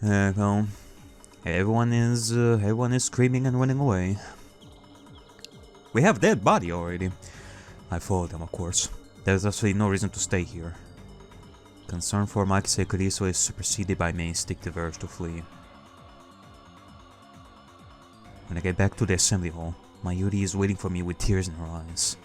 Well, everyone is screaming and running away. We have dead body already. I followed them, of course. There's absolutely no reason to stay here. Concern for Makise Kuriso is superseded by my instinctive urge to flee. When I get back to the assembly hall, Mayuri is waiting for me with tears in her eyes.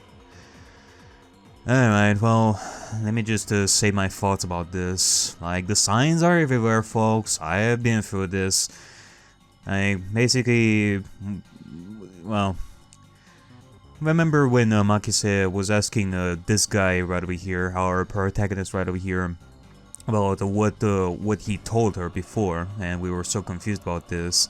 Alright, well, let me just say my thoughts about this. Like, the signs are everywhere, folks. I have been through this. I basically... well... remember when Makise was asking this guy right over here, our protagonist right over here, about what he told her before, and we were so confused about this.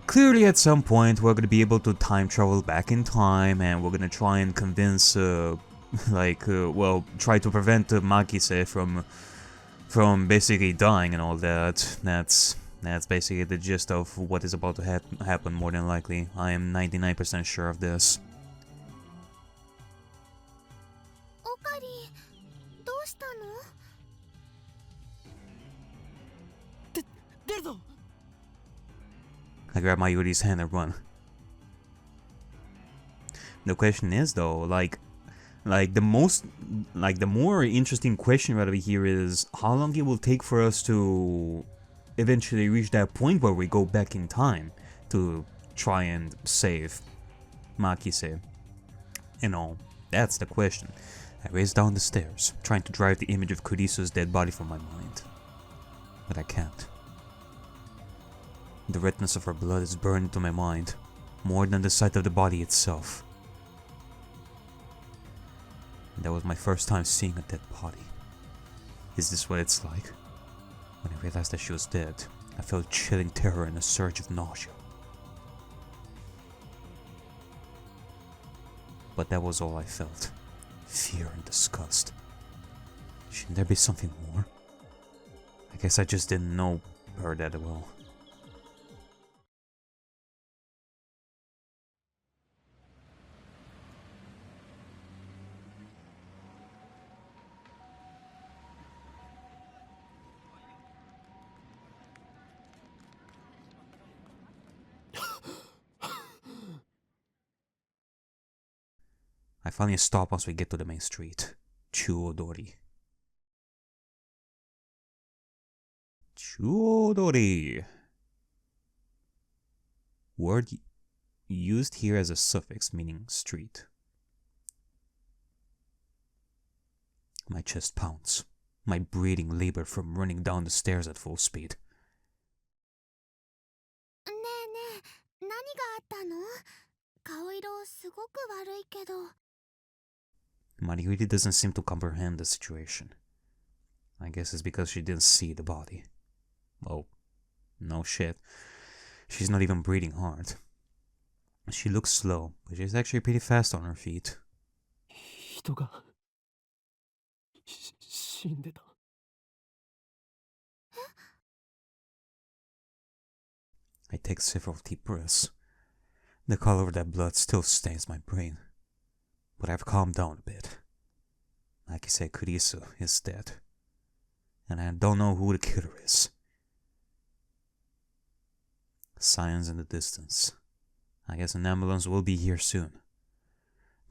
Clearly at some point we're gonna be able to time travel back in time, and we're gonna try and convince well, try to prevent Makise from basically dying and all that. That's basically the gist of what is about to happen more than likely. I am 99% sure of this. I grab Mayuri's hand and run. The question is though, the more interesting question right over here is how long it will take for us to eventually reach that point where we go back in time to try and save Makise. You know, that's the question. I race down the stairs, trying to drive the image of Kuriso's dead body from my mind. But I can't. The redness of her blood is burned into my mind, more than the sight of the body itself. And that was my first time seeing a dead body. Is this what it's like? When I realized that she was dead, I felt chilling terror and a surge of nausea. But that was all I felt. Fear and disgust. Shouldn't there be something more? I guess I just didn't know her that well. I finally stop once we get to the main street. Chuodori. Chuodori. Word used here as a suffix meaning street. My chest pounds. My breathing labored from running down the stairs at full speed. Mayuri doesn't seem to comprehend the situation. I guess it's because she didn't see the body. Oh, no shit. She's not even breathing hard. She looks slow, but she's actually pretty fast on her feet. I take several deep breaths. The color of that blood still stains my brain. But I've calmed down a bit. Makise Kuriso is dead. And I don't know who the killer is. Sirens in the distance. I guess an ambulance will be here soon.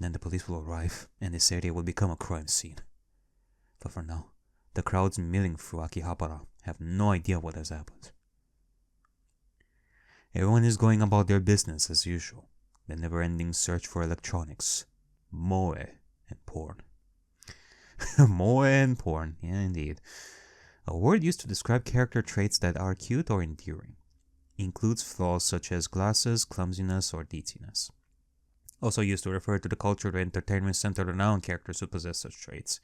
Then the police will arrive, and this area will become a crime scene. But for now, the crowds milling through Akihabara have no idea what has happened. Everyone is going about their business as usual. The never-ending search for electronics. Moe and porn. Moe and porn, yeah indeed. A word used to describe character traits that are cute or endearing. Includes flaws such as glasses, clumsiness, or ditziness. Also used to refer to the cultural entertainment centered around characters who possess such traits.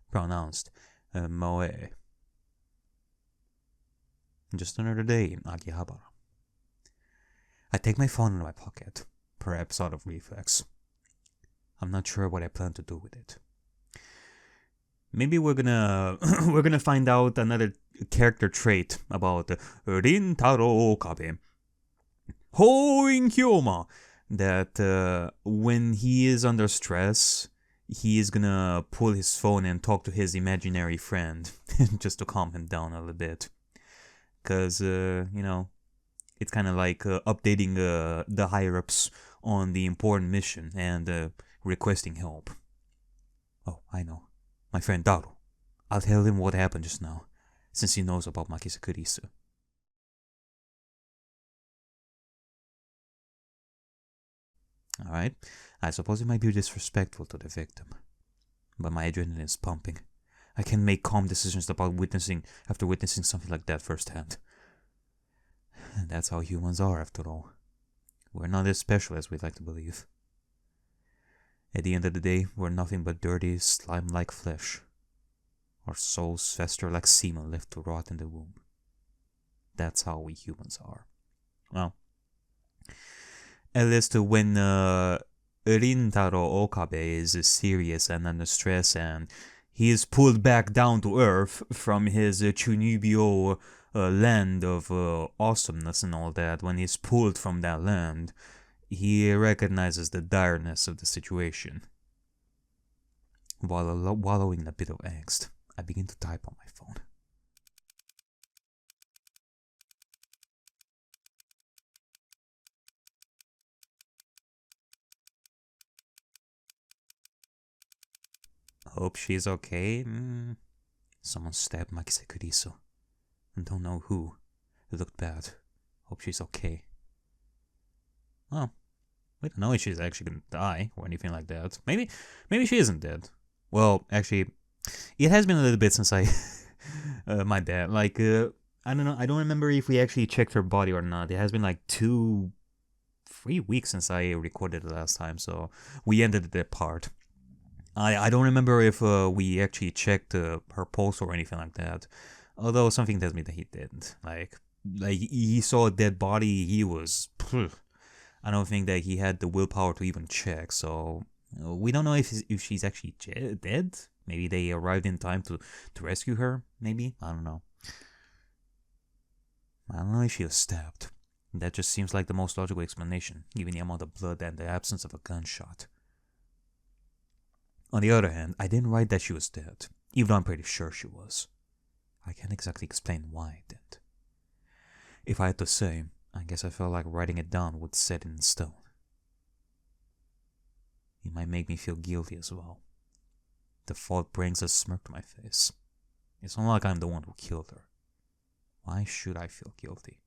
Pronounced moe. Just another day in Akihabara. I take my phone in my pocket, perhaps out of reflex. I'm not sure what I plan to do with it. Maybe we're gonna find out another character trait about Rintaro Okabe. Hoin Hyoma! That when he is under stress, he is gonna pull his phone and talk to his imaginary friend just to calm him down a little bit. Because, you know, it's kind of like updating the higher-ups on the important mission and requesting help. Oh, I know. My friend Daru. I'll tell him what happened just now, since he knows about Makisakurisu. Alright, I suppose it might be disrespectful to the victim, but my adrenaline is pumping. I can make calm decisions about after witnessing something like that firsthand. And that's how humans are, after all. We're not as special as we'd like to believe. At the end of the day, we're nothing but dirty, slime-like flesh. Our souls fester like semen left to rot in the womb. That's how we humans are. Well, at least when Rintaro Okabe is serious and under stress and he is pulled back down to earth from his Chunibyo land of awesomeness and all that, when he's pulled from that land, he recognizes the direness of the situation. While wallowing in a bit of angst, I begin to type on my phone. Hope she's okay. Someone stabbed Makisakurisu. Don't know who. It looked bad. Hope she's okay. Well, we don't know if she's actually gonna die or anything like that. Maybe she isn't dead. Well, actually, it has been a little bit since I... my dad. Like, I don't know. I don't remember if we actually checked her body or not. It has been like 3 weeks since I recorded it last time, so we ended that part. I don't remember if we actually checked her pulse or anything like that. Although something tells me that he didn't. Like he saw a dead body, he was... I don't think that he had the willpower to even check, so... we don't know if she's actually dead. Maybe they arrived in time to rescue her, maybe? I don't know. I don't know if she was stabbed. That just seems like the most logical explanation, given the amount of blood and the absence of a gunshot. On the other hand, I didn't write that she was dead, even though I'm pretty sure she was. I can't exactly explain why I didn't. If I had to say, I guess I felt like writing it down would set it in stone. It might make me feel guilty as well. The thought brings a smirk to my face. It's not like I'm the one who killed her. Why should I feel guilty?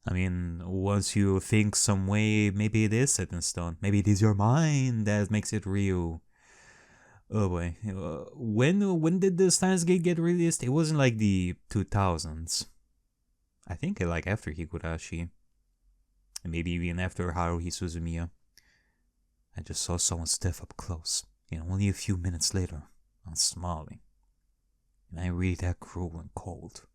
I mean, once you think some way, maybe it is set in stone. Maybe it is your mind that makes it real. Oh boy, when did the Steins get released? It wasn't like the 2000s. I think like after Higurashi. And maybe even after Haruhi Suzumiya. I just saw someone's death up close. And only a few minutes later, I'm smiling. And I read that cruel and cold.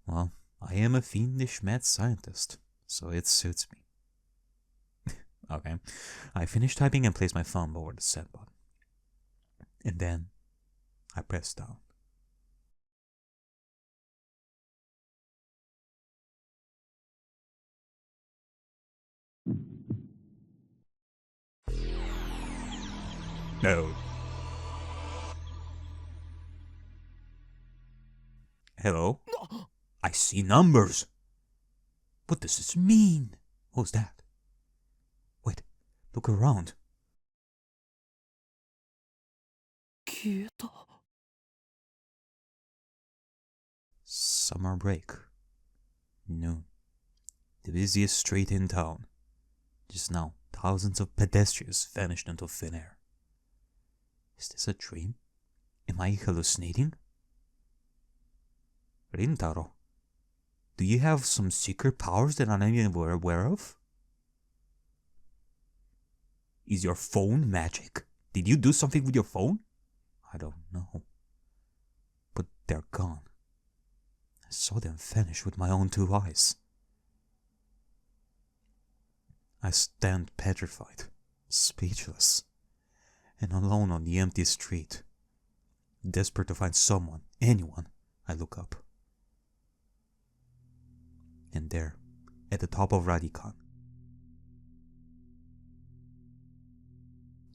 Well, I am a fiendish mad scientist, so it suits me. Okay, I finished typing and placed my thumb over the send button. And then, I pressed down. No. Hello? I see numbers. What does this mean? Who's that? Wait, look around. Summer break. Noon. The busiest street in town. Just now, thousands of pedestrians vanished into thin air. Is this a dream? Am I hallucinating? Rintaro, do you have some secret powers that I'm not even aware of? Is your phone magic? Did you do something with your phone? I don't know. But they're gone. I saw them vanish with my own 2 eyes. I stand petrified, speechless, and alone on the empty street. Desperate to find someone, anyone, I look up. And there, at the top of Radikan,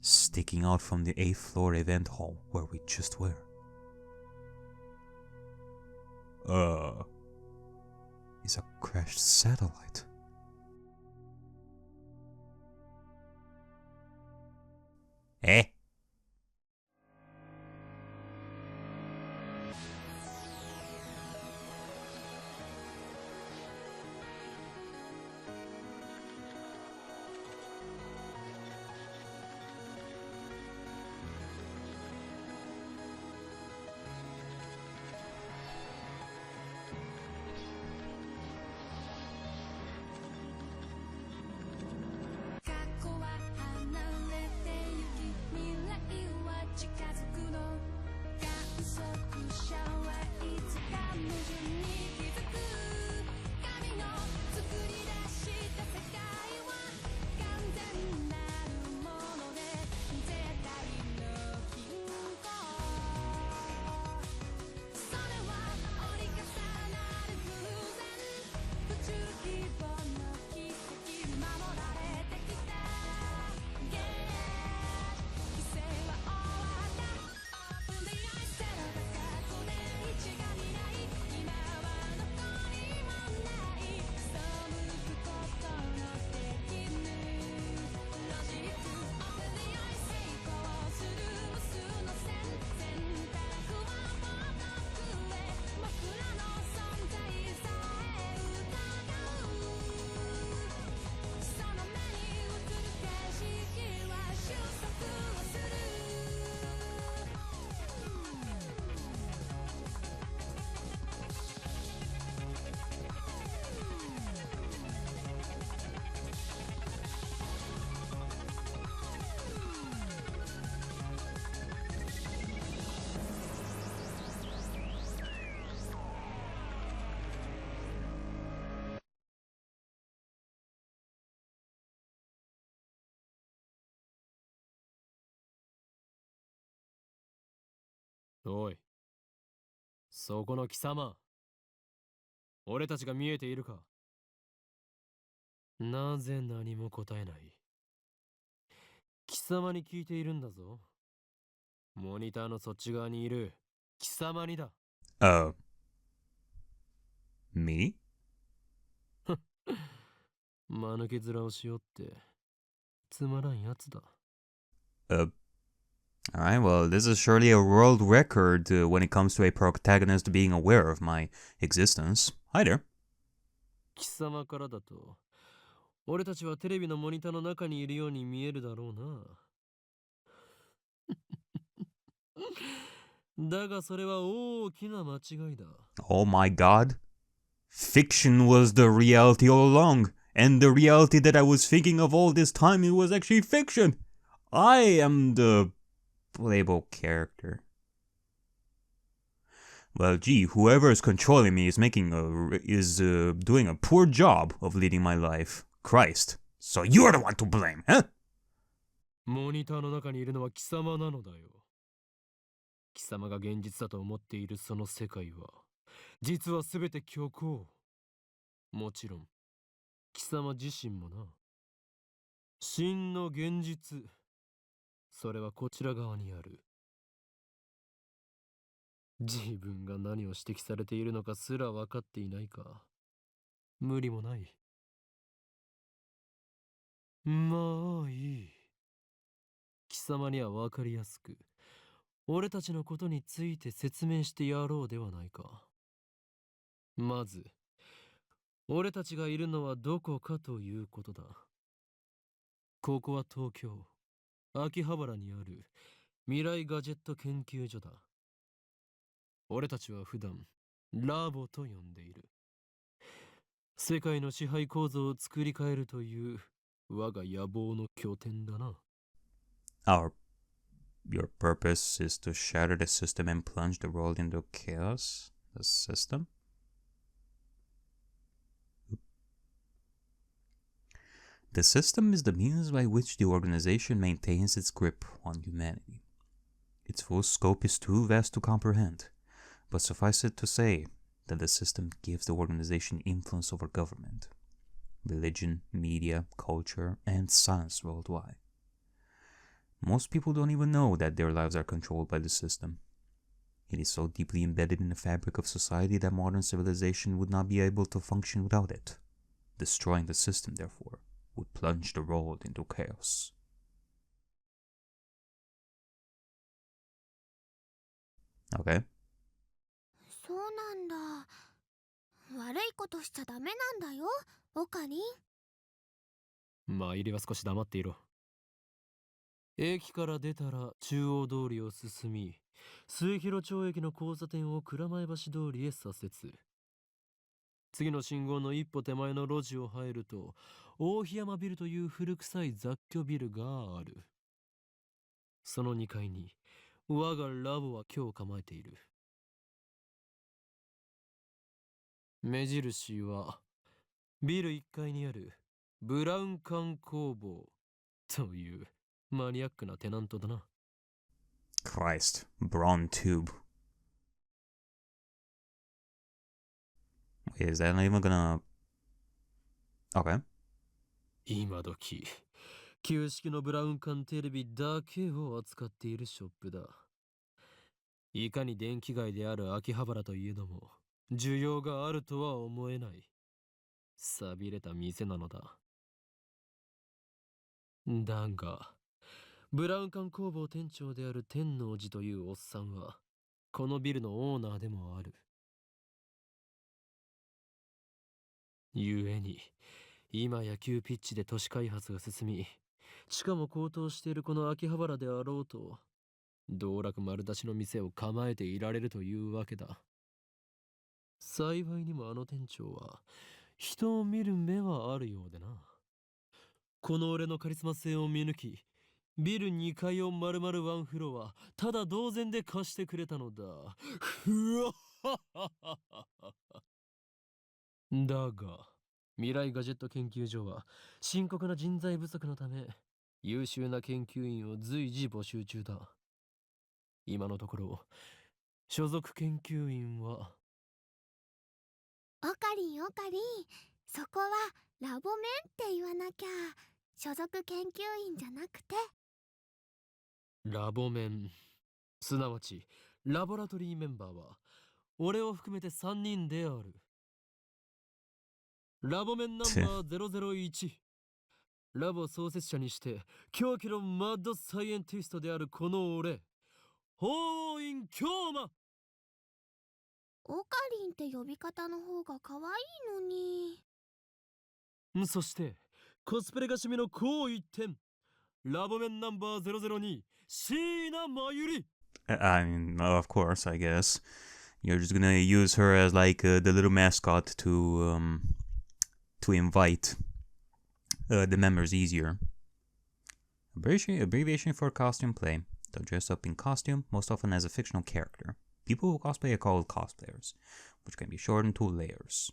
sticking out from the 8th floor event hall where we just were, is a crashed satellite. Eh?おい、そこの貴様。俺たちが見えているか？なぜ何も答えない？貴様に聞いているんだぞ。モニターのそっち側にいる貴様にだ。Me? 間抜け面をしよってつまらんやつだ。Alright, well, this is surely a world record when it comes to a protagonist being aware of my existence. Hi there. 貴様からだと、俺たちはテレビのモニターの中にいるように見えるだろうな。だがそれは大きな間違いだ。Oh my god. Fiction was the reality all along. And the reality that I was thinking of all this time, it was actually fiction. I am the playable character. Well, gee, whoever is controlling me is doing a poor job of leading my life. Christ. So you're the one to blame, huh? モニターの中にいるのは貴様なのだよ。貴様が現実だと思っているその世界は、実はすべて虚構。もちろん、貴様自身もな。真の現実。それはこちら側にある。自分が何を指摘されているのかすら分かっていないか。無理もない。まあいい。貴様には分かりやすく、俺たちのことについて説明してやろうではないか。まず、俺たちがいるのはどこかということだ。ここは東京、秋葉原にある未来ガジェット研究所だ。俺たちは普段、ラボと呼んでいる。世界の支配構造を作り変えるという我が野望の拠点だな。Your purpose is to shatter the system and plunge the world into chaos? The system? The system is the means by which the organization maintains its grip on humanity. Its full scope is too vast to comprehend, but suffice it to say that the system gives the organization influence over government, religion, media, culture, and science worldwide. Most people don't even know that their lives are controlled by the system. It is so deeply embedded in the fabric of society that modern civilization would not be able to function without it. Destroying the system, therefore, would plunge the world into chaos. Okay. そうなんだ。悪いことしちゃダメなんだよ、オカリン。参りは少し黙っていろ。駅から出たら中央通りを進み、末広町駅の交差点を蔵前橋通りへ左折。次の信号の一歩手前の路地を入ると、大檜山ビルという古臭い雑居ビルがある。その2階に我がラボは今日構えている。目印はビル1階にあるブラウン管工房というマニアックなテナントだな。Christ, brown tube. Wait, is that not even gonna... Okay. 今時旧式のブラウン管テレビだけを扱っているショップだ。いかに電気街である秋葉原といえども需要があるとは思えない。寂れた店なのだ。だが、ブラウン管工房店長である天王寺というおっさんは、このビルのオーナーでもある。ゆえに、今や急ピッチで都市開発が進み、地価も高騰しているこの秋葉原であろうと、道楽丸出しの店を構えていられるというわけだ。幸いにもあの店長は、人を見る目はあるようでな。この俺のカリスマ性を見抜き、ビル2階を丸々ワンフロア、ただ同然で貸してくれたのだ。ふわはははは。だが、未来ガジェット研究所は深刻な人材不足のため、優秀な研究員を随時募集中だ。今のところ、所属研究員は、オカリン、オカリン、そこはラボメンって言わなきゃ。所属研究員じゃなくて。ラボメン、すなわちラボラトリーメンバーは、俺を含めて3人である。ラボメンナンバー001。ラボ創設者にして狂気のマッドサイエンティストであるこの俺、法院京馬。オカリンって呼び方の方が可愛いのに。そしてコスプレが趣味の高一点、ラボメンナンバー002、椎名真由里。I mean, of course, I guess. You're just gonna use her as like the little mascot to invite the members easier. Abbreviation for costume play. They'll dress up in costume, most often as a fictional character. People who cosplay are called cosplayers, which can be shortened to layers.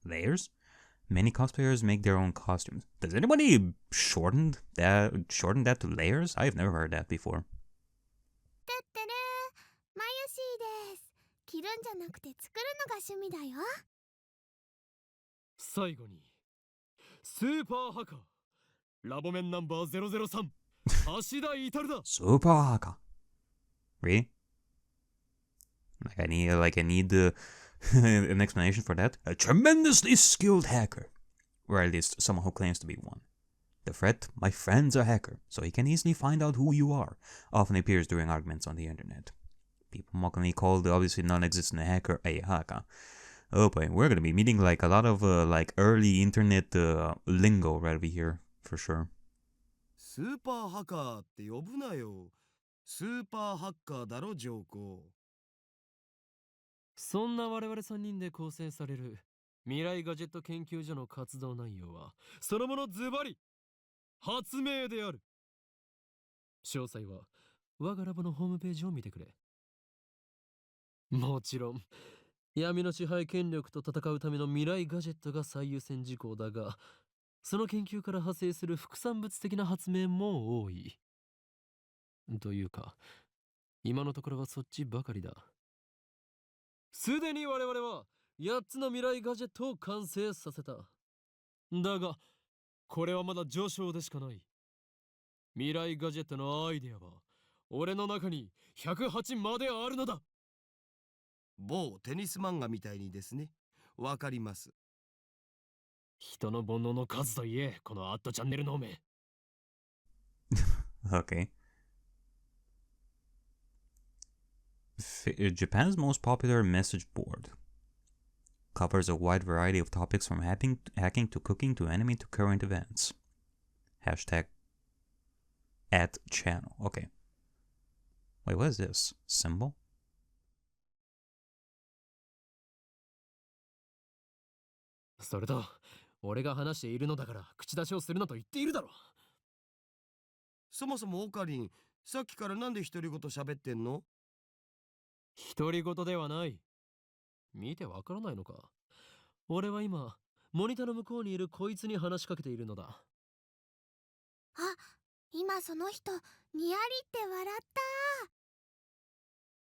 Layers? Many cosplayers make their own costumes. Does anybody shorten that to layers? I've never heard that before. てってる、まゆしーです。着るんじゃなくて作るのが趣味だよ。最後に、スーパーハカー、ラボメンナンバー003、橋田至だ。Super Haka. Really? I need an explanation for that. A tremendously skilled hacker. Or at least someone who claims to be one. The threat, my friend's a hacker, so he can easily find out who you are, often appears during arguments on the internet. People mockingly call the obviously non-existent hacker a haka. Oh boy, we're gonna be meeting like a lot of like early internet lingo right over here, for sure. スーパーハカーって呼ぶなよ。スーパーハッカーだろ、ジョーコ。そんな我々3人で構成される未来ガジェット研究所の活動内容は、そのものズバリ発明である。詳細は我がラボのホームページを見てくれ。もちろん、闇の支配権力と戦うための未来ガジェットが最優先事項だが、その研究から派生する副産物的な発明も多い。というか、今のところはそっちばかりだ。すでに我々は8つの未来ガジェットを完成させた。だが、これはまだ序章でしかない。未来ガジェットのアイデアは俺の中に108まであるのだ。某テニス漫画みたいにですね。わかります。人の煩悩の数といえ、このアットチャンネルの目。Okay. Japan's most popular message board covers a wide variety of topics from hacking to cooking to anime to current events. Hashtag @channel. Okay. Wait, what is this? Symbol? それと、俺が話しているのだから口出しをするなと言っているだろ。そもそもオカリン、さっきからなんで独り言喋ってんの？独り言ではない。見てわからないのか。俺は今、モニターの向こうにいるこいつに話しかけているのだ。あ、今その人にやりって笑っ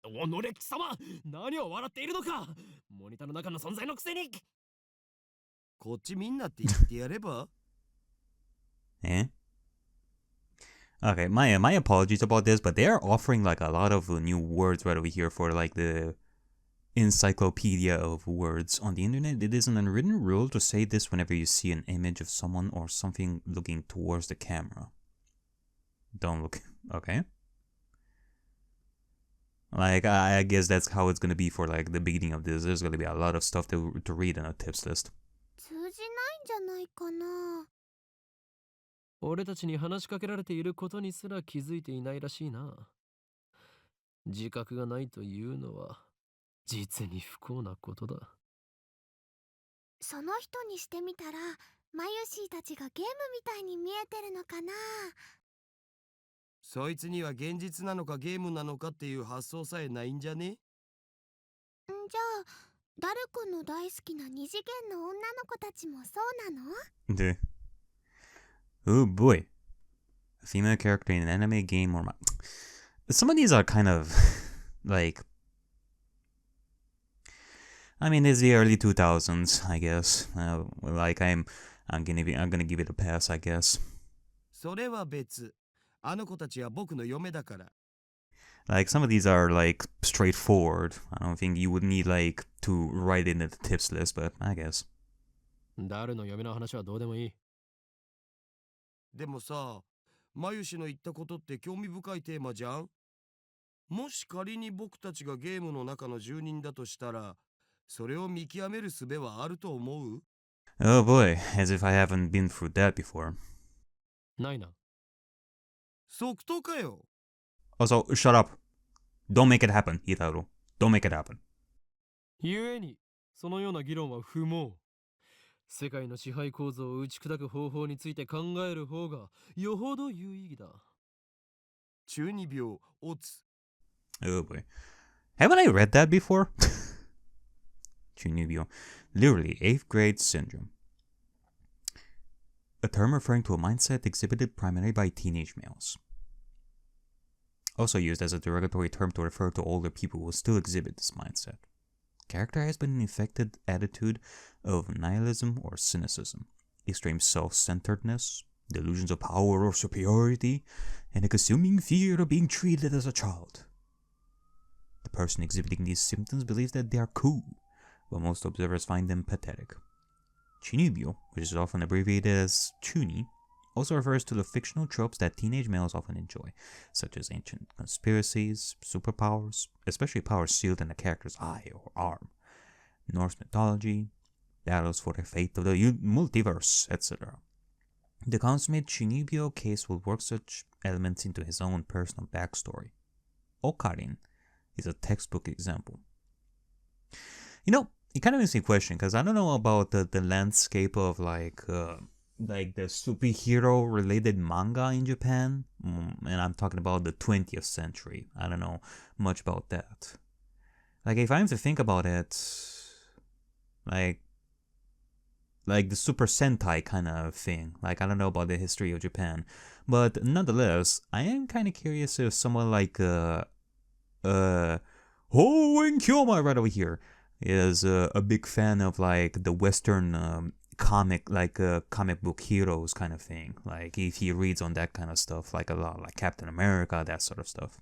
た。おのれ貴様、何を笑っているのか。モニターの中の存在のくせに。こっちみんなって言ってやれば？ Eh? Okay, my apologies about this, but they are offering like a lot of new words right over here for like the encyclopedia of words on the internet. It is an unwritten rule to say this whenever you see an image of someone or something looking towards the camera. Don't look. Okay. Like, I guess that's how it's gonna be for like the beginning of this. There's gonna be a lot of stuff to read in a tips list. 通じないんじゃないかな。俺たちに話しかけられていることにすら気づいていないらしいな。自覚がないというのは実に不幸なことだ。その人にしてみたらマユシーたちがゲームみたいに見えてるのかな。そいつには現実なのかゲームなのかっていう発想さえないんじゃね？じゃあダル君の大好きな二次元の女の子たちもそうなの？ Oh boy. A female character in an anime game or some of these are kind of like, I mean, it's the early 2000s, I guess. Like I'm gonna give it a pass, I guess. それは別。あの子たちは僕の嫁だから。Like some of these are like straightforward. I don't think you would need like to write it in the tips list, but I guess. 誰の嫁の話はどうでもいい。でもさ、マユシの言ったことって興味深いテーマじゃん？もし仮に僕たちがゲームの中の住人だとしたら、それを見極める術はあると思う？ Oh boy, as if I haven't been through that before. ないな。即答かよ。Also, shut up. Don't make it happen, Hitaru. Don't make it happen. 故に、そのような議論は不毛。世界の支配構造を打ち砕く方法について考える方がよほど有意義だ。中二病、オツ。Oh boy. Haven't I read that before? Chunibyo. Literally, 8th grade syndrome. A term referring to a mindset exhibited primarily by teenage males. Also used as a derogatory term to refer to older people who still exhibit this mindset. Characterized by an infected attitude of nihilism or cynicism, extreme self-centeredness, delusions of power or superiority, and a consuming fear of being treated as a child. The person exhibiting these symptoms believes that they are cool, but most observers find them pathetic. Chunibyo, which is often abbreviated as chuni, also refers to the fictional tropes that teenage males often enjoy, such as ancient conspiracies, superpowers, especially powers sealed in a character's eye or arm, Norse mythology, battles for the fate of the multiverse, etc. The consummate Chunibyo case will work such elements into his own personal backstory. Okarin is a textbook example. You know, it kind of makes me question, because I don't know about the landscape of like the superhero related manga in Japan, and I'm talking about the 20th century. I don't know much about that. Like, if I have to think about it, like the Super Sentai kind of thing. Like, I don't know about the history of Japan, but nonetheless, I am kind of curious if someone like Hoen Kyoma right over here is a big fan of like the Western comic, like comic book heroes kind of thing. Like if he reads on that kind of stuff, like a lot, like Captain America, that sort of stuff.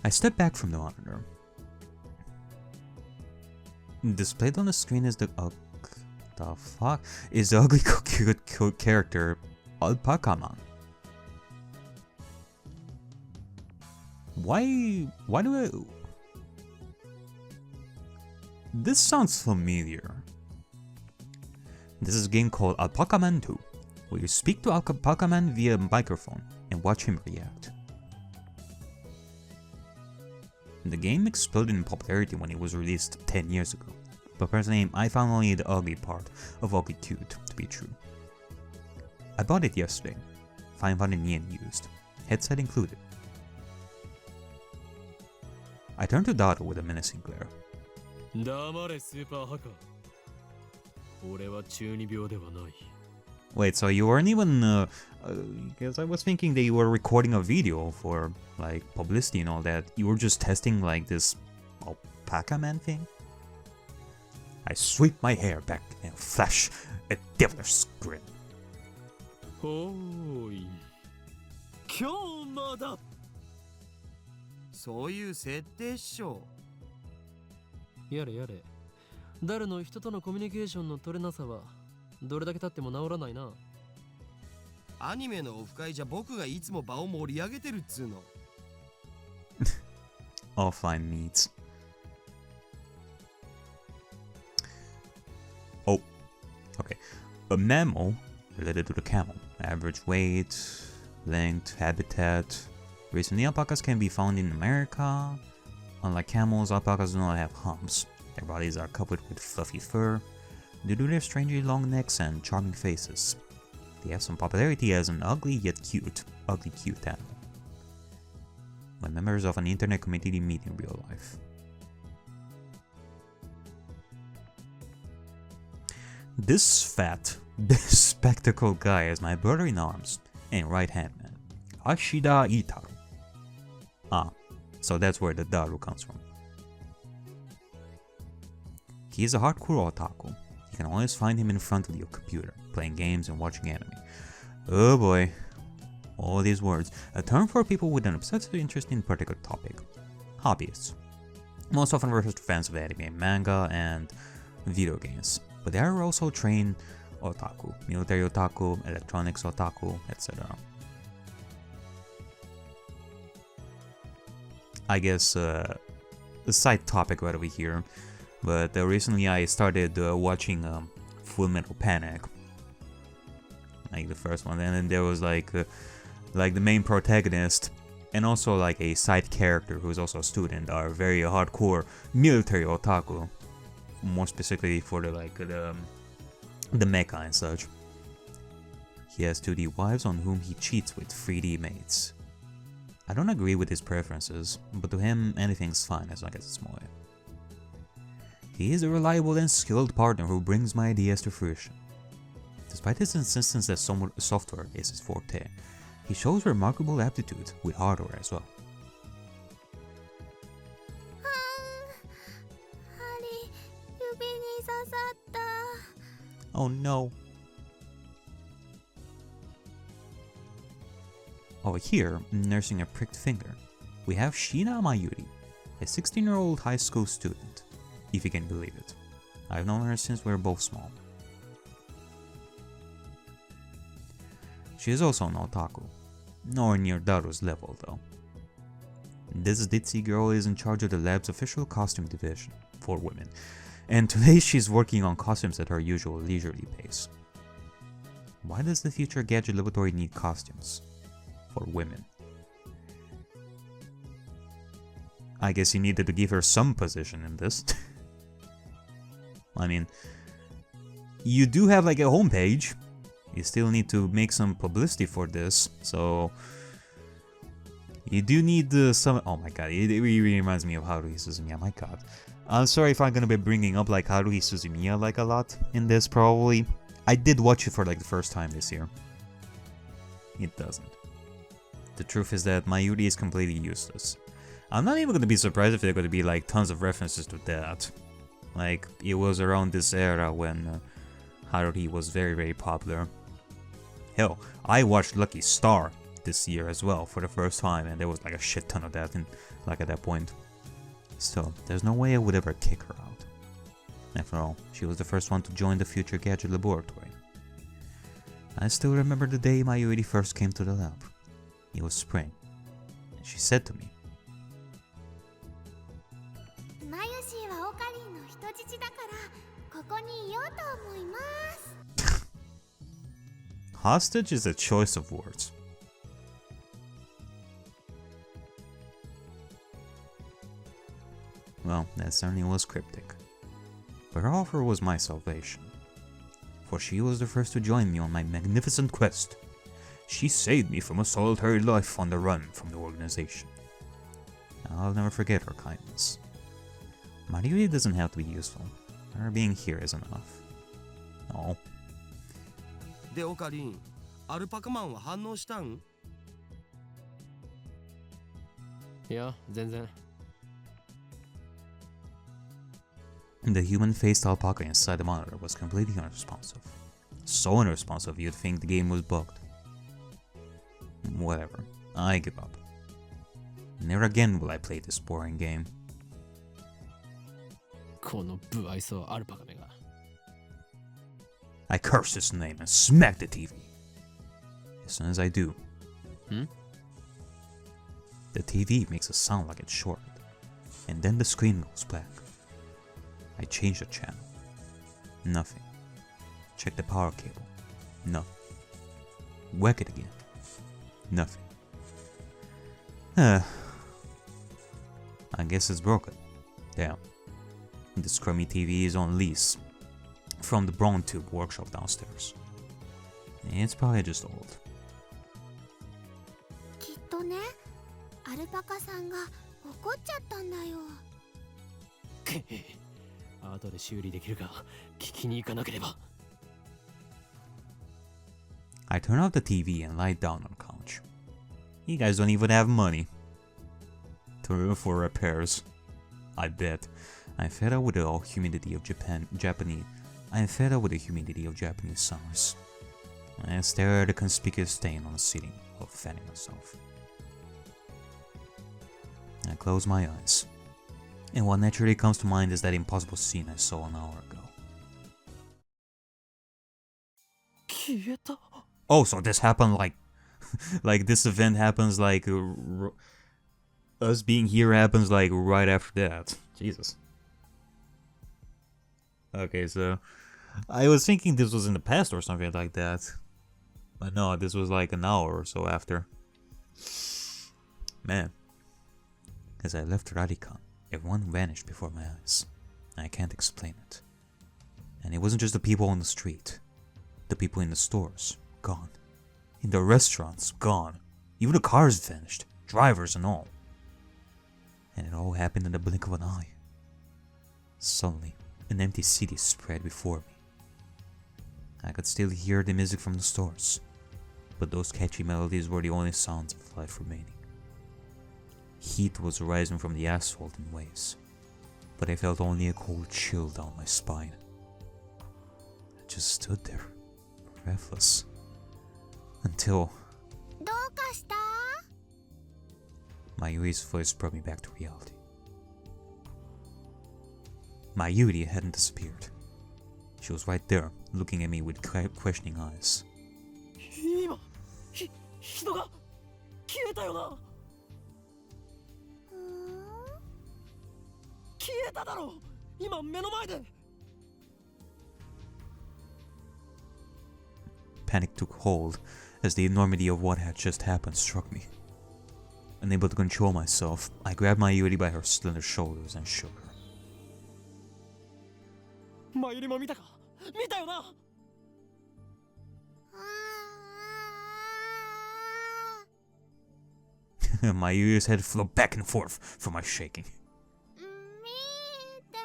I step back from the monitor. Displayed on the screen is the fuck is the ugly cute character Alpaca-man. Why do I... This sounds familiar. This is a game called Alpaca-man 2, where you speak to Alpaca-man via microphone and watch him react. The game exploded in popularity when it was released 10 years ago, but personally I found only the ugly part of ugly cute to be true. I bought it yesterday, 500 yen used, headset included. I turned to Dado with a menacing glare. 黙れスーパーハカー。俺は中二病ではない。 Wait, so you weren't even, because I was thinking that you were recording a video for, like, publicity and all that. You were just testing, like, this Alpaca-man thing? I sweep my hair back and flash a devilish grin. ほーい。今日まだ。そういう設定っしょ。やれやれ。誰の人とのコミュニケーションの取れなさはどれだけ経っても治らないな。アニメのオフ会じゃ僕がいつも場を盛り上げてるっつうの。Offline meets. Oh, okay. A mammal related to the camel. Average weight, length, habitat. Recently, alpacas can be found in America. Unlike camels, alpacas do not have humps. Their bodies are covered with fluffy fur due to their strangely long necks and charming faces. They have some popularity as an ugly yet cute animal, when members of an internet community meet in real life. This fat, bespectacled guy is my brother in arms and right hand man, Ashida Itaru. Ah, so that's where the Daru comes from. He is a hardcore otaku. You can always find him in front of your computer, playing games and watching anime. Oh boy. All these words. A term for people with an obsessive interest in a particular topic. Hobbyists. Most often refers to fans of anime, manga, and video games. But there are also trained otaku, military otaku, electronics otaku, etc. I guess a side topic right over here, but recently I started watching Full Metal Panic, like the first one, and then there was like the main protagonist and also like a side character who's also a student are very hardcore military otaku, more specifically for the mecha and such. He has 2D wives on whom he cheats with 3D mates. I don't agree with his preferences, but to him anything's fine as long as it's moe. He is a reliable and skilled partner who brings my ideas to fruition. Despite his insistence that software is his forte, he shows remarkable aptitude with hardware as well. Oh no. Over here, nursing a pricked finger, we have Shina Mayuri, a 16-year-old high school student, if you can believe it. I've known her since we were both small. She is also an otaku, nowhere near Daru's level though. This ditzy girl is in charge of the lab's official costume division, for women, and today she's working on costumes at her usual leisurely pace. Why does the future gadget laboratory need costumes? For women. I guess he needed to give her some position in this. I mean, you do have like a homepage. You still need to make some publicity for this, so you do need some. Oh my god, it really reminds me of Haruhi Suzumiya. My god, I'm sorry if I'm gonna be bringing up like Haruhi Suzumiya like a lot in this. Probably, I did watch it for like the first time this year. It doesn't. The truth is that Mayuri is completely useless. I'm not even going to be surprised if there are going to be like tons of references to that. Like, it was around this era when Haruhi was very, very popular. Hell, I watched Lucky Star this year as well for the first time, and there was like a shit ton of that at that point. Still, there's no way I would ever kick her out. After all, she was the first one to join the Future Gadget Laboratory. I still remember the day Mayuri first came to the lab. It was spring, and she said to me, マユシーはオカリンの人質だからここにいようと思います。 Hostage is a choice of words. Well, that certainly was cryptic. But her offer was my salvation. For she was the first to join me on my magnificent quest. She saved me from a solitary life on the run from the organization. I'll never forget her kindness. Mayuri doesn't have to be useful. Her being here is enough. Oh. でオカリン、アルパカマンは反応したん？いや、全然。The human-faced alpaca inside the monitor was completely unresponsive. So unresponsive you'd think the game was bugged. Whatever, I give up. Never again will I play this boring game. この不愛想アルパカめが。I curse his name and smack the TV. As soon as I do, the TV makes a sound like it's shorted, and then the screen goes black. I change the channel. Nothing. Check the power cable. Nothing. Whack it again. Nothing. I guess it's broken. Damn. This crummy TV is on lease from the Braun Tube workshop downstairs. It's probably just old. きっとね、アルパカさんが怒っちゃったんだよ。後で修理できるか聞きに行かなければ。I turn off the TV and lie down on the couch. You guys don't even have money for repairs. I bet. I'm fed up with the humidity of Japanese. I'm fed up with the humidity of Japanese summers. I stare at a conspicuous stain on the ceiling while fanning myself. I close my eyes, and what naturally comes to mind is that impossible scene I saw an hour ago. 消えた。 Oh, so this happened like this event happens like us being here happens like right after that. Jesus. Okay, so I was thinking this was in the past or something like that. But no, this was like an hour or so after. Man. As I left Radican, everyone vanished before my eyes. I can't explain it. And it wasn't just the people on the street. The people in the stores, gone. In the restaurants, gone. Even the cars vanished, drivers and all. And it all happened in the blink of an eye. Suddenly, an empty city spread before me. I could still hear the music from the stores, but those catchy melodies were the only sounds of life remaining. Heat was rising from the asphalt in waves, but I felt only a cold chill down my spine. I just stood there, breathless, until どうかした？ Mayuri's voice brought me back to reality. Mayuri hadn't disappeared. She was right there, looking at me with questioning eyes. 今、人が消えたよな。消えただろ。今目の前で。Panic took hold as the enormity of what had just happened struck me. Unable to control myself, I grabbed Mayuri by her slender shoulders and shook her. マユリも見たか？見たよな。Mayuri's head flew back and forth from my shaking. 見て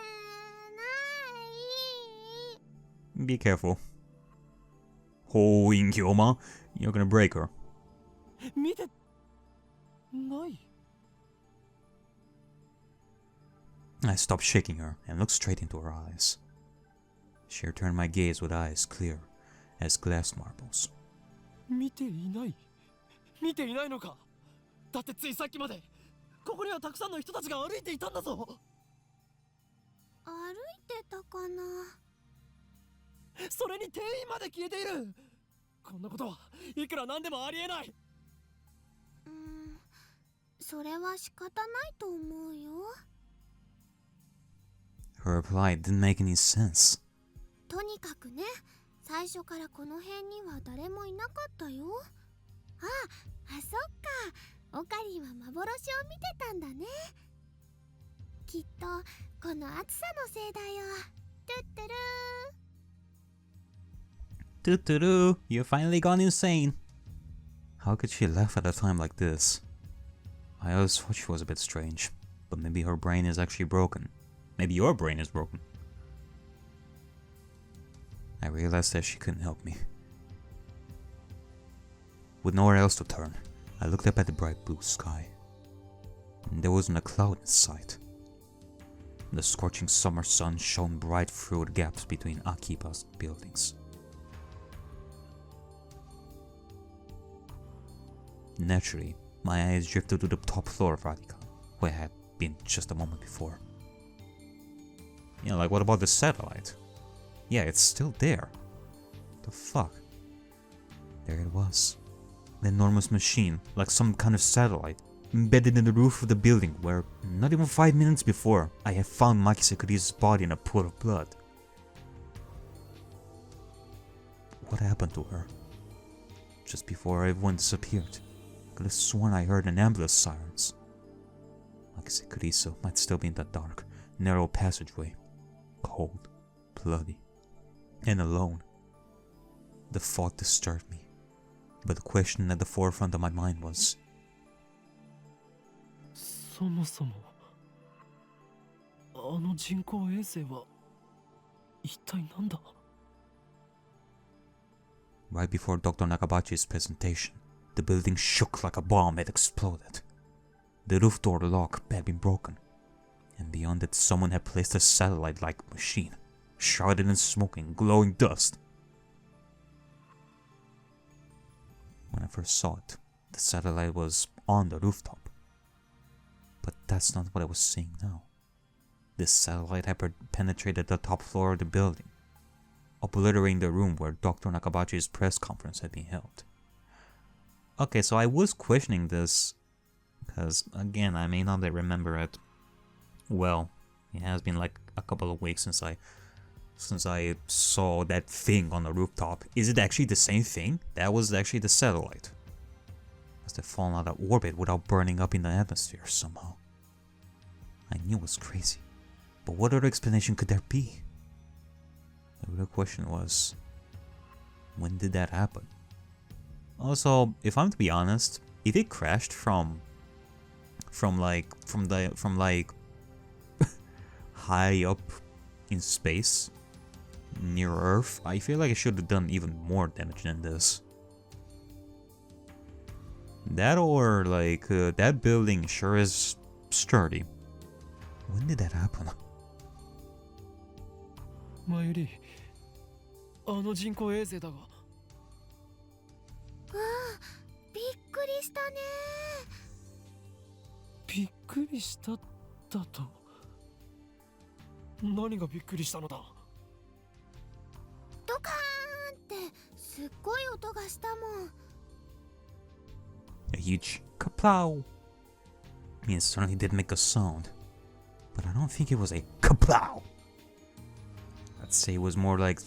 ない。 Be careful. Oh, Inkyoma, you're gonna break her. 見てない。 I stopped shaking her and looked straight into her eyes. She returned my gaze with eyes clear as glass marbles. 見ていない。見ていないのか。だってついさっきまでここにはたくさんの人たちが歩いていたんだぞ。歩いてたかな。それに店員まで消えている。こんなことはいくらなんでもありえない。それは仕方ないと思うよ。Her reply didn't make any sense. とにかくね、最初からこの辺には誰もいなかったよ。あ、そっか。オカリンは幻を見てたんだね。きっとこの暑さのせいだよ。トゥットゥルー。 Tutturu, you finally gone insane. How could she laugh at a time like this? I always thought she was a bit strange, but maybe her brain is actually broken. Maybe your brain is broken. I realized that she couldn't help me. With nowhere else to turn, I looked up at the bright blue sky. And there wasn't a cloud in sight. The scorching summer sun shone bright through the gaps between Akiba's buildings. Naturally, my eyes drifted to the top floor of Ariakey, where I had been just a moment before. Like what about the satellite? Yeah, it's still there. The fuck? There it was. An enormous machine, like some kind of satellite, embedded in the roof of the building where, not even 5 minutes before, I had found Makise body in a pool of blood. What happened to her? Just before everyone disappeared, I could have sworn I heard an ambulance sirens. Makise might still be in that dark, narrow passageway, cold, bloody, and alone. The thought disturbed me, but the question at the forefront of my mind was, そもそもあの人工衛星は一体なんだ。 Right before Dr. Nakabachi's presentation, the building shook like a bomb had exploded. The roof door lock had been broken, and beyond it someone had placed a satellite-like machine, shrouded in smoke and glowing dust. When I first saw it, the satellite was on the rooftop. But that's not what I was seeing now. This satellite had penetrated the top floor of the building, obliterating the room where Dr. Nakabachi's press conference had been held. Okay, so I was questioning this, because again, I may not remember it. Well, it has been like a couple of weeks since I saw that thing on the rooftop. Is it actually the same thing? That was actually the satellite. Must have fallen out of orbit without burning up in the atmosphere somehow. I knew it was crazy, but what other explanation could there be? The real question was, when did that happen? Also, if I'm to be honest, if it crashed from high up in space near Earth, I feel like it should have done even more damage than this. That or like that building sure is sturdy. When did that happen? マユリ、あの人工衛星だが。びっくりしたね。びっくりしただと。何がびっくりしたのだ。ドカーンってすっごい音がしたもん。A huge kaplow. It certainly did make a sound, but I don't think it was a kaplow. I'd say it was more like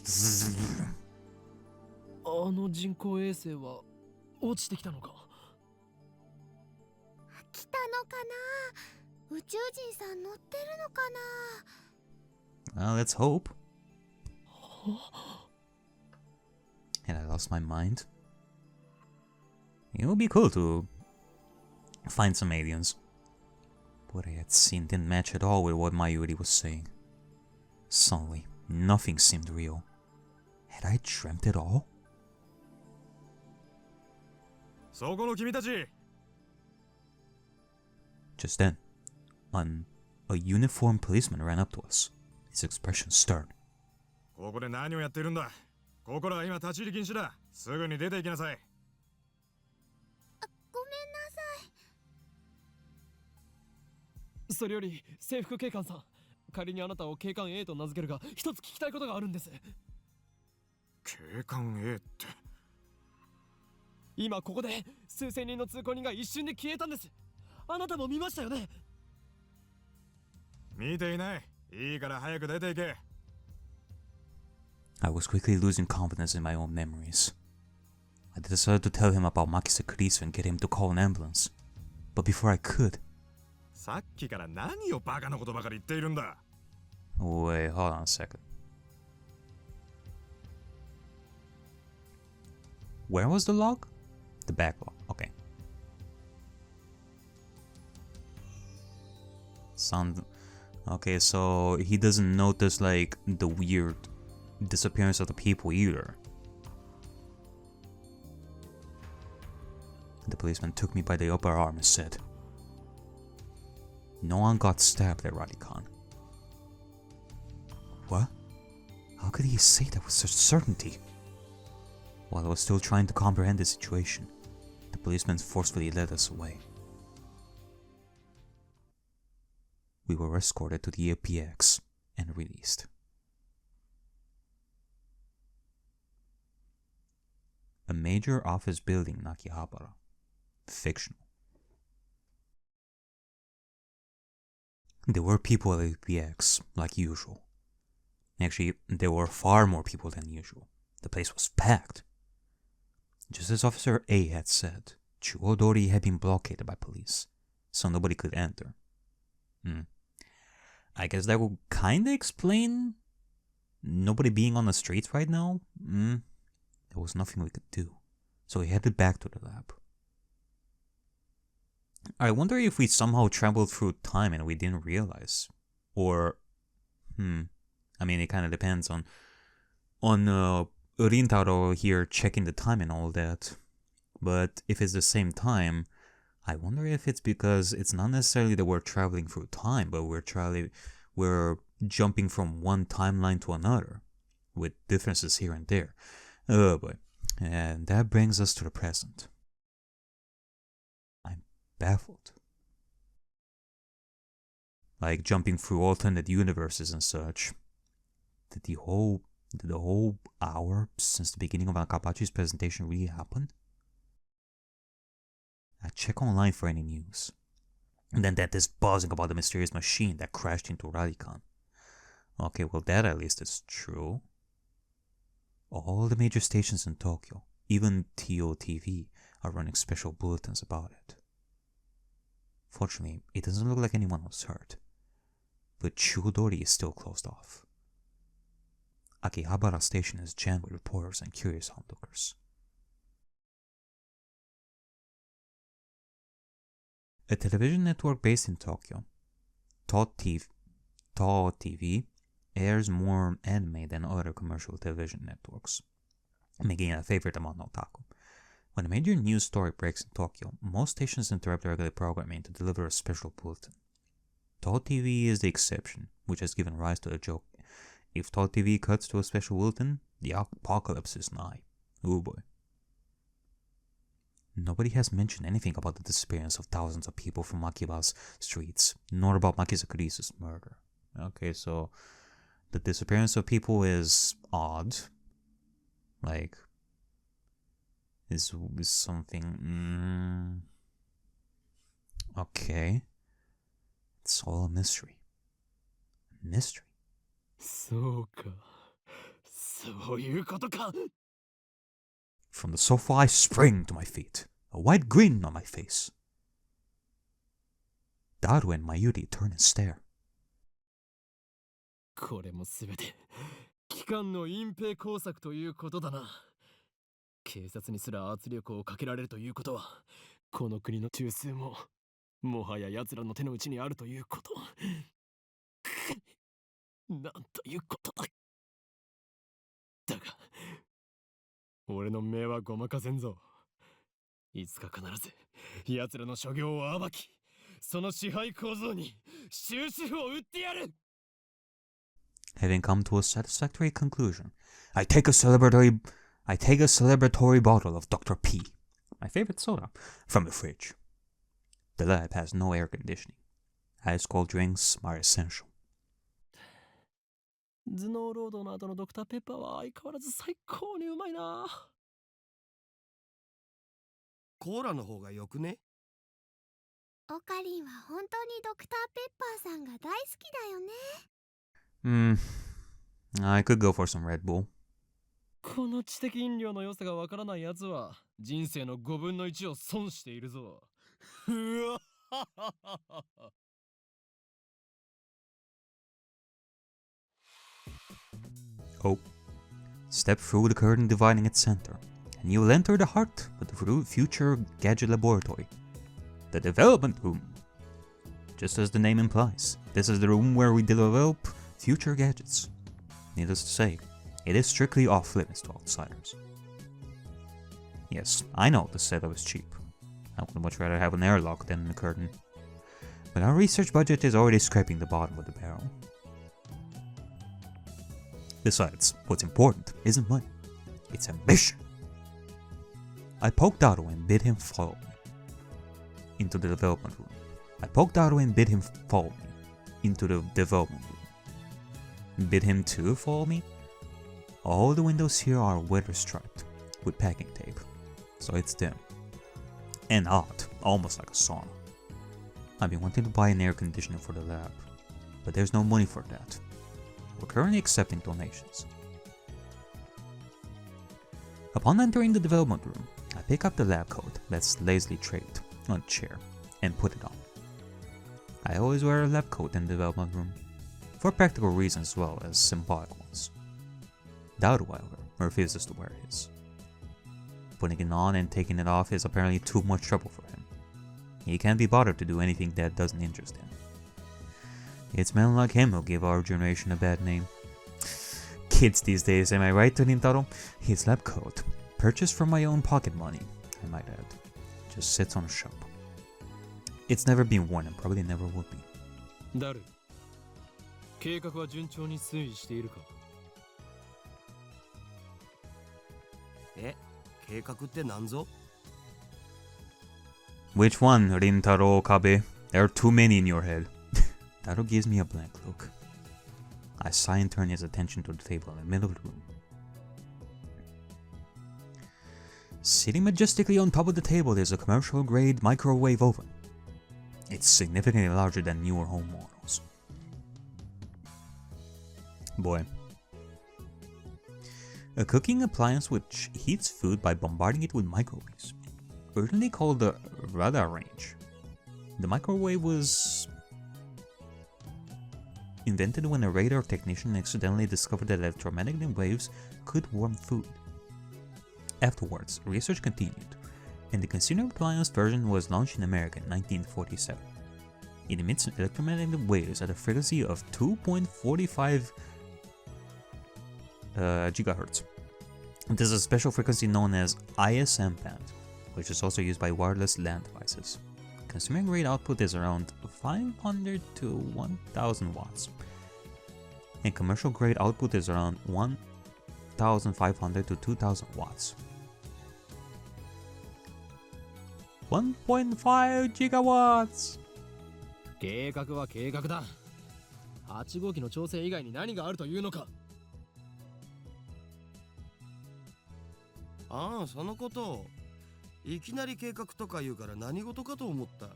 あの人工衛星は落ちてきたのか。来たのかな。宇宙人さん乗ってるのかな。Well, let's hope. Had I lost my mind? It would be cool to find some aliens. What I had seen didn't match at all with what Mayuri was saying. Suddenly, nothing seemed real. Had I dreamt it all? そこの君たち。 Just then, a uniformed policeman ran up to us, his expression stern. ここで何をやってるんだ。ここらは今立ち入り禁止だ。すぐに出て行きなさい。それより制服警官さん、仮にあなたを警官 A と名付けるが、一つ聞きたいことがあるんです。警官 A って。今ここで数千人の通行人が一瞬で消えたんです。あなたも見ましたよね？見ていない。いいから早く出ていけ。I was quickly losing confidence in my own memories. I decided to tell him about Makisa Kurisu and get him to call an ambulance. But before I could... さっきから何をバカなことばかり言っているんだ。Wait, hold on a second. Where was the log? The backlog, okay. Sound... Okay, so he doesn't notice like the weird disappearance of the people either. The policeman took me by the upper arm and said, "No one got stabbed at Ariakey." What? How could he say that with such certainty? While I was still trying to comprehend the situation, the policeman forcefully led us away. We were escorted to the APX and released. A major office building in Akihabara. Fictional. There were people at APX, like usual. Actually, there were far more people than usual. The place was packed. Just as Officer A had said, Chuodori had been blockaded by police, so nobody could enter. I guess that would kinda explain nobody being on the streets right now. There was nothing we could do, so we headed back to the lab. I wonder if we somehow traveled through time and we didn't realize. Or, I mean, it kind of depends on Rintaro here checking the time and all that. But if it's the same time, I wonder if it's because it's not necessarily that we're traveling through time, but we're jumping from one timeline to another, with differences here and there. Oh boy. And that brings us to the present. I'm baffled. Like jumping through alternate universes and such. Did the whole hour since the beginning of Akabachi's presentation really happen? I check online for any news. And then there's buzzing about the mysterious machine that crashed into Ariakey. Okay, well that at least is true. All the major stations in Tokyo, even TOTV, are running special bulletins about it. Fortunately, it doesn't look like anyone was hurt. But Chuodori is still closed off. Akihabara station is jammed with reporters and curious onlookers. A television network based in Tokyo, TOTV, airs more anime than other commercial television networks, making it a favorite among otaku. When a major news story breaks in Tokyo, most stations interrupt regular programming to deliver a special bulletin. TOTV is the exception, which has given rise to the joke, if TOTV cuts to a special bulletin, the apocalypse is nigh. Oh boy. Nobody has mentioned anything about the disappearance of thousands of people from Akiba's streets, nor about Makisa Kurisu's murder. Okay, so the disappearance of people is odd. Like, is something... Okay. It's all a mystery. Mystery. そうか。そういうことか。 From the sofa I spring to my feet, a wide grin on my face. Daru and Mayuri turn and stare. これもすべて機関の隠蔽工作ということだな。警察にすら圧力をかけられるということは、この国の中枢ももはや奴らの手の内にあるということ。なんということだ。だが、俺の目はごまかせんぞ。いつか必ず奴らの所業を暴き、その支配構造に終止符を打ってやる。Having come to a satisfactory conclusion, I take a celebratory bottle of Dr. P, my favorite soda, from the fridge. The lab has no air conditioning. Ice cold drinks are essential. 頭脳労働の後のドクターペッパーは相変わらず最高にうまいな。コーラの方がよくね？オカリンは本当にドクターペッパーさんが大好きだよね。I could go for some Red Bull. この知的飲料の良さがわからないやつは人生の5分の1を損しているぞ。うわはははは。Oh. Step through the curtain dividing its center, and you'll enter the heart of the future gadget laboratory. The development room. Just as the name implies, this is the room where we develop future gadgets. Needless to say, it is strictly off limits to outsiders. Yes, I know the setup is cheap. I would much rather have an airlock than a curtain. But our research budget is already scraping the bottom of the barrel. Besides, what's important isn't money, it's ambition. I poked Otto and bid him follow me into the development room. Bid him to follow me? All the windows here are weather striped with packing tape, so it's dim and hot, almost like a sauna. I've been wanting to buy an air conditioner for the lab, but there's no money for that. We're currently accepting donations. Upon entering the development room, I pick up the lab coat that's lazily draped on a chair and put it on. I always wear a lab coat in the development room, for practical reasons as well as symbolic ones. Tutturu, however, refuses to wear his. Putting it on and taking it off is apparently too much trouble for him. He can't be bothered to do anything that doesn't interest him. It's men like him who give our generation a bad name. Kids these days, am I right, Rintaro? His lab coat, purchased from my own pocket money, I might add, just sits on a shelf. It's never been worn and probably never will be. ダル、計画は順調に推移しているか？計画って何ぞ？ Which one, Rintaro Kabe? There are too many in your head. Taro gives me a blank look. I sigh and turn his attention to the table in the middle of the room. Sitting majestically on top of the table is a commercial-grade microwave oven. It's significantly larger than newer home models. Boy. A cooking appliance which heats food by bombarding it with microwaves. Originally called the radar range. The microwave was invented when a radar technician accidentally discovered that electromagnetic waves could warm food. Afterwards, research continued, and the consumer appliance version was launched in America in 1947. It emits electromagnetic waves at a frequency of 2.45 gigahertz. This is a special frequency known as ISM band, which is also used by wireless LAN devices. Consumer grade output is around 500 to 1000 watts, and commercial grade output is around 1500 to 2000 watts. 1.5 gigawatts! 計画は計画だ。8号機の調整以外に何があるというのか。ああ、そのこと。いきなり計画とか言うから何事かと思った。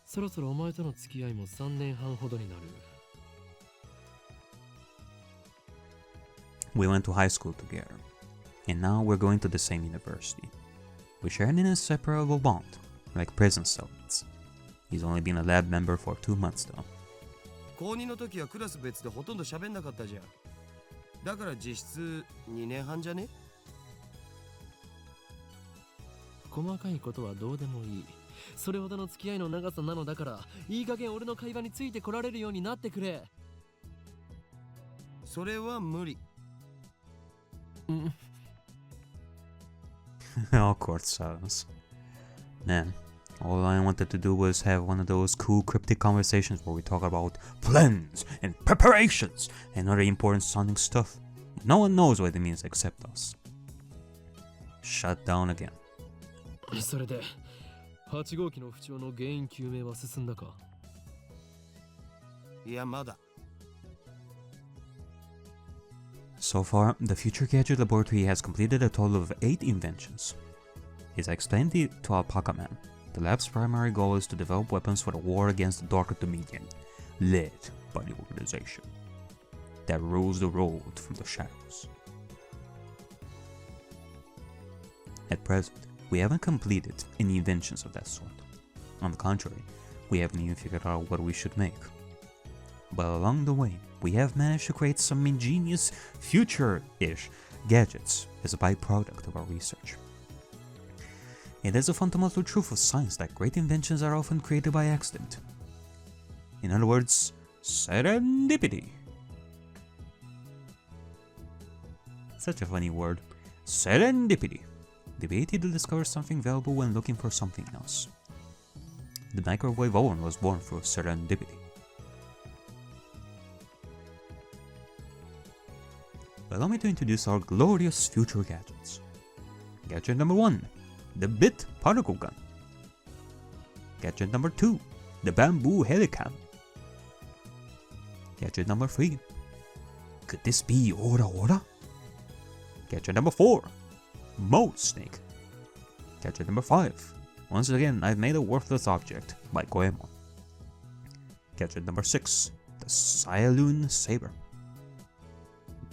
そろそろお前との付き合いも3年半ほどになる。We went to high school together, and now we're going to the same university. We share an inseparable bond, like prison cellmates. He's only been a lab member for 2 months though. 高2の時はクラス別でほとんど喋んなかったじゃん。だから実質2年半じゃね？細かいことはどうでもいい。それほどの付き合いの長さなのだから、いい加減俺の会話についてこられるようになってくれ。それは無理。Awkward silence. Man, all I wanted to do was have one of those cool cryptic conversations where we talk about plans and preparations and other important sounding stuff. No one knows what it means except us. Shut down again. それで、8号機の不調の原因究明は進んだか？いや、まだ。 So far, the Future Gadget Laboratory has completed a total of 8 inventions. As I explained to Alpaca Man, the lab's primary goal is to develop weapons for the war against the Dark Dominion, led by the organization that rules the road from the shadows. At present, we haven't completed any inventions of that sort. On the contrary, we haven't even figured out what we should make. But along the way, we have managed to create some ingenious, future-ish gadgets as a byproduct of our research. It is a fundamental truth of science that great inventions are often created by accident. In other words, serendipity. Such a funny word. Serendipity. The ability to discover something valuable when looking for something else. The microwave oven was born through serendipity. Allow me to introduce our glorious future gadgets. Gadget number 1, the Bit Particle Gun. Gadget number 2, the Bamboo Helicam. Gadget number 3, could this be Ora Ora? Gadget number 4, Mold Snake. Gadget number 5, once again I've made a worthless object by Goemon. Gadget number 6, the Scialune Saber.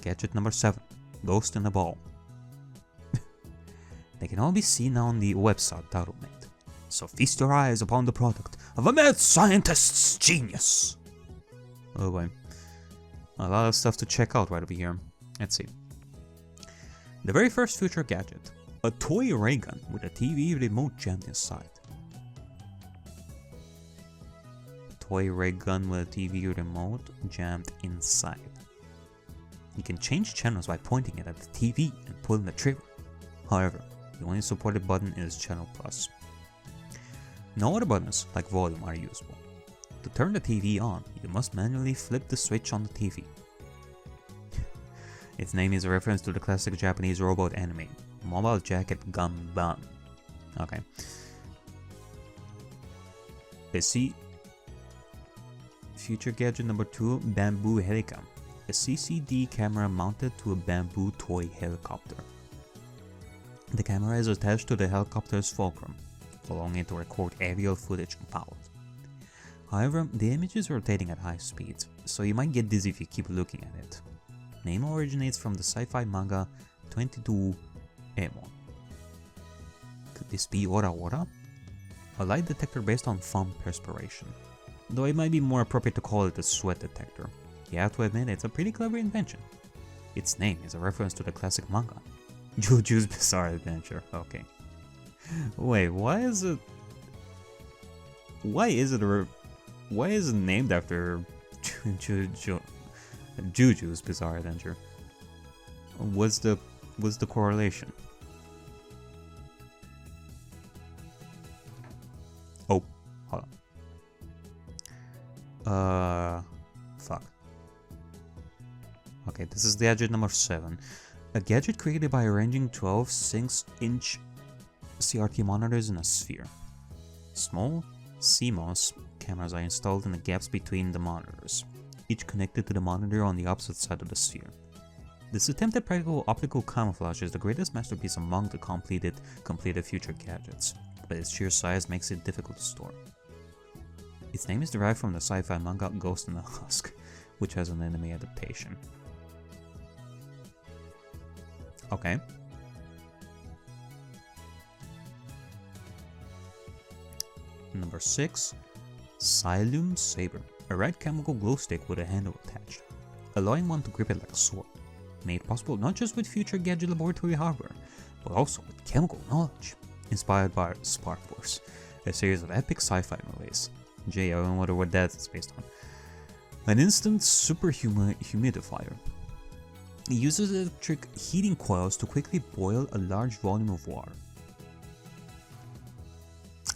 Gadget number 7, Ghost in a Ball. They can all be seen now on the website Tutturu made, so feast your eyes upon the product of a mad scientist's genius! Oh boy, a lot of stuff to check out right over here. Let's see. The very first future gadget, a toy ray gun with a TV remote jammed inside. Toy ray gun with a TV remote jammed inside. You can change channels by pointing it at the TV and pulling the trigger. However, the only supported button is Channel Plus. No other buttons, like volume, are usable. To turn the TV on, you must manually flip the switch on the TV. Its name is a reference to the classic Japanese robot anime, Mobile Jacket Ganban. Okay. Let's see. Future gadget number 2, Bamboo Helicam. A CCD camera mounted to a bamboo toy helicopter. The camera is attached to the helicopter's fulcrum, allowing it to record aerial footage and power. However, the image is rotating at high speeds, so you might get dizzy if you keep looking at it. The name originates from the sci-fi manga 22 Emon. Could this be Ora Ora? A light detector based on foam perspiration, though it might be more appropriate to call it a sweat detector. You have to admit, it's a pretty clever invention. Its name is a reference to the classic manga, Juju's Bizarre Adventure. Okay. Wait, why is it named after Juju's Bizarre Adventure? What's the correlation? Oh, hold on. Fuck. Okay, this is gadget number 7. A gadget created by arranging 12 6-inch CRT monitors in a sphere. Small CMOS cameras are installed in the gaps between the monitors, each connected to the monitor on the opposite side of the sphere. This attempt at practical optical camouflage is the greatest masterpiece among the completed future gadgets, but its sheer size makes it difficult to store. Its name is derived from the sci-fi manga Ghost in the Husk, which has an anime adaptation. Okay. Number 6, Scialune Saber, a red chemical glow stick with a handle attached, allowing one to grip it like a sword, made possible not just with future gadget laboratory hardware, but also with chemical knowledge, inspired by Spark Force, a series of epic sci-fi movies. Gee, I wonder what that is based on. An instant super humidifier. It uses electric heating coils to quickly boil a large volume of water.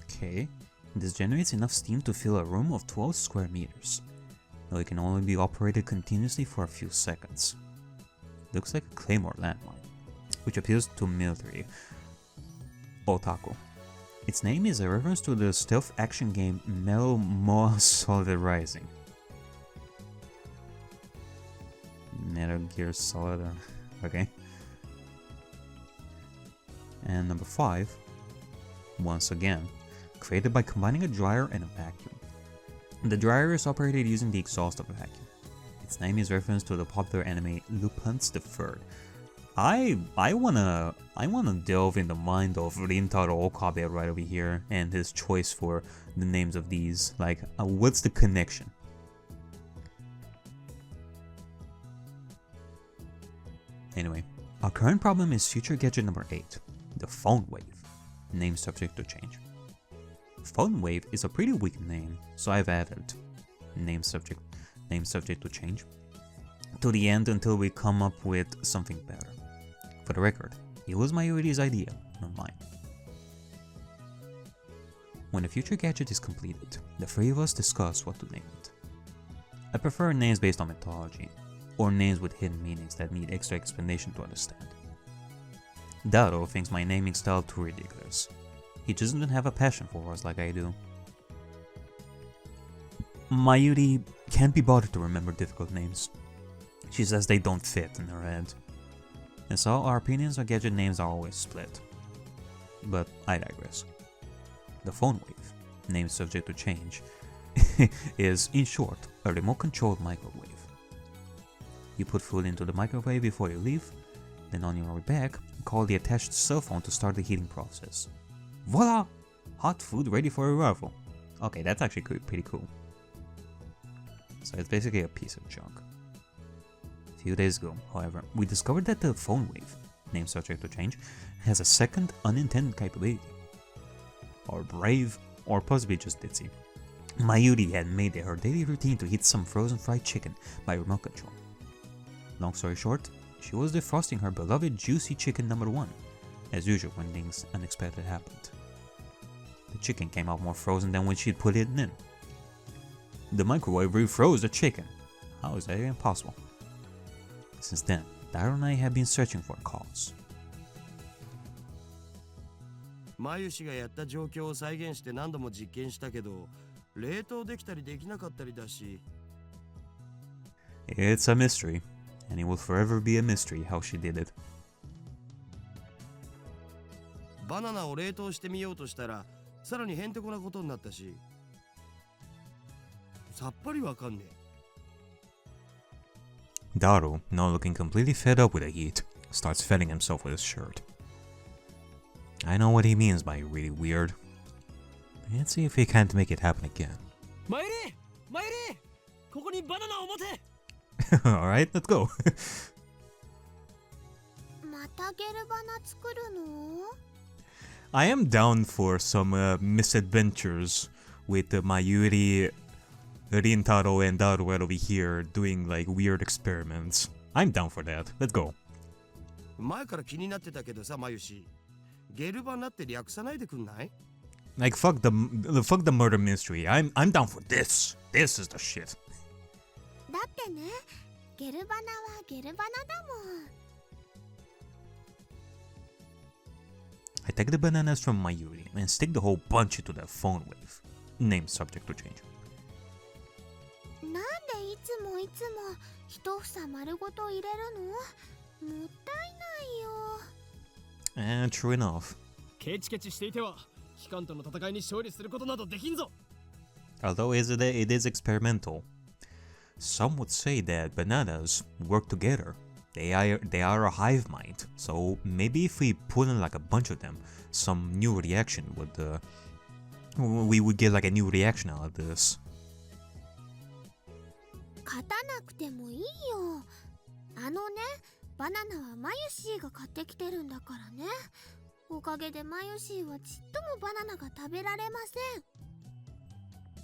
Okay, this generates enough steam to fill a room of 12 square meters, though it can only be operated continuously for a few seconds. Looks like a claymore landmine, which appeals to military otaku. Its name is a reference to the stealth action game Metal Moa Solid Rising. Metal Gear Solid, okay. And number 5, once again, created by combining a dryer and a vacuum. The dryer is operated using the exhaust of a vacuum. Its name is reference to the popular anime Lupin's the Third. I wanna delve in the mind of Rintaro Okabe right over here and his choice for the names of these. Like, what's the connection? Anyway, our current problem is future gadget number 8, the phone wave. Name subject to change. Phone wave is a pretty weak name, so I've added name subject to change to the end until we come up with something better. For the record, it was Mayuri's idea, not mine. When a future gadget is completed, the three of us discuss what to name it. I prefer names based on mythology, or names with hidden meanings that need extra explanation to understand. Daro thinks my naming style too ridiculous. He doesn't have a passion for words like I do. Mayuri can't be bothered to remember difficult names. She says they don't fit in her head. And so our opinions on gadget names are always split. But I digress. The phone wave, name subject to change, is, in short, a remote-controlled microwave. You put food into the microwave before you leave, then on your way back, call the attached cell phone to start the heating process. Voila! Hot food ready for arrival. Okay, that's actually pretty cool. So it's basically a piece of junk. A few days ago, however, we discovered that the phone wave, name subject to change, has a second unintended capability. Or brave, or possibly just ditzy. Mayuri had made it her daily routine to eat some frozen fried chicken by remote control. Long story short, she was defrosting her beloved juicy chicken number 1, as usual when things unexpected happened. The chicken came out more frozen than when she'd put it in. The microwave refroze the chicken. How is that even possible? Since then, Daro and I have been searching for a cause. マユシがやった状況を再現して何度も実験したけど、冷凍できたりできなかったりだし。It's a mystery, and it will forever be a mystery how she did it. バナナを冷凍してみようとしたら、さらにへんてこなことになったし。さっぱりわかんねえ。Daro, now looking completely fed up with the heat, starts fanning himself with his shirt. I know what he means by really weird. Let's see if he can't make it happen again. Mayuri! Mayuri! ここにバナナを持て! Alright, let's go. またゲルバナ作るの？ I am down for some misadventures with Mayuri, Rintaro, and Daro over here doing like weird experiments. I'm down for that. Let's go. 前から気になってたけどさ、マユシ。ゲルバナって略さないでくんない？ Like fuck the murder mystery. I'm down for this. This is the shit. だってね、ゲルバナはゲルバナだもん。I take the bananas from Mayuri and stick the whole bunch into that phone wave. Name subject to change. なんでいつも一房丸ごと入れるの？もったいないよ。And true enough. ケチケチしていては、機関との戦いに勝利することなどできんぞ。 Although it is experimental, some would say that bananas work together. They are a hive mind. So maybe if we put in like a bunch of them, some new reaction would we would get like a new reaction out of this. 勝たなくてもいいよ。あのね、バナナはマユシーが買ってきてるんだからね。おかげでマユシーはちっともバナナが食べられません。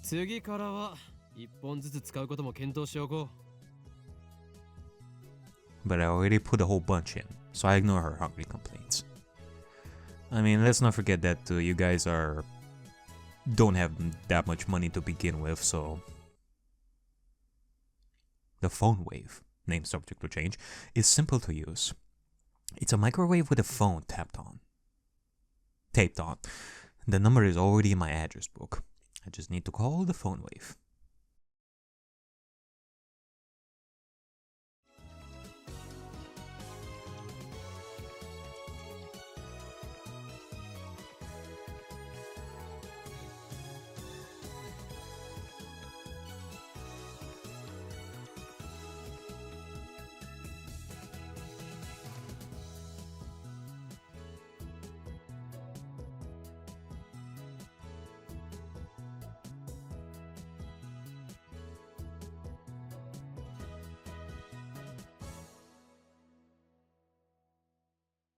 次からは一本ずつ使うことも検討しておこう。But I already put a whole bunch in, so I ignore her hungry complaints. I mean, let's not forget that you guys don't have that much money to begin with, so... The phone wave, name subject to change, is simple to use. It's a microwave with a phone taped on. The number is already in my address book. I just need to call the phone wave.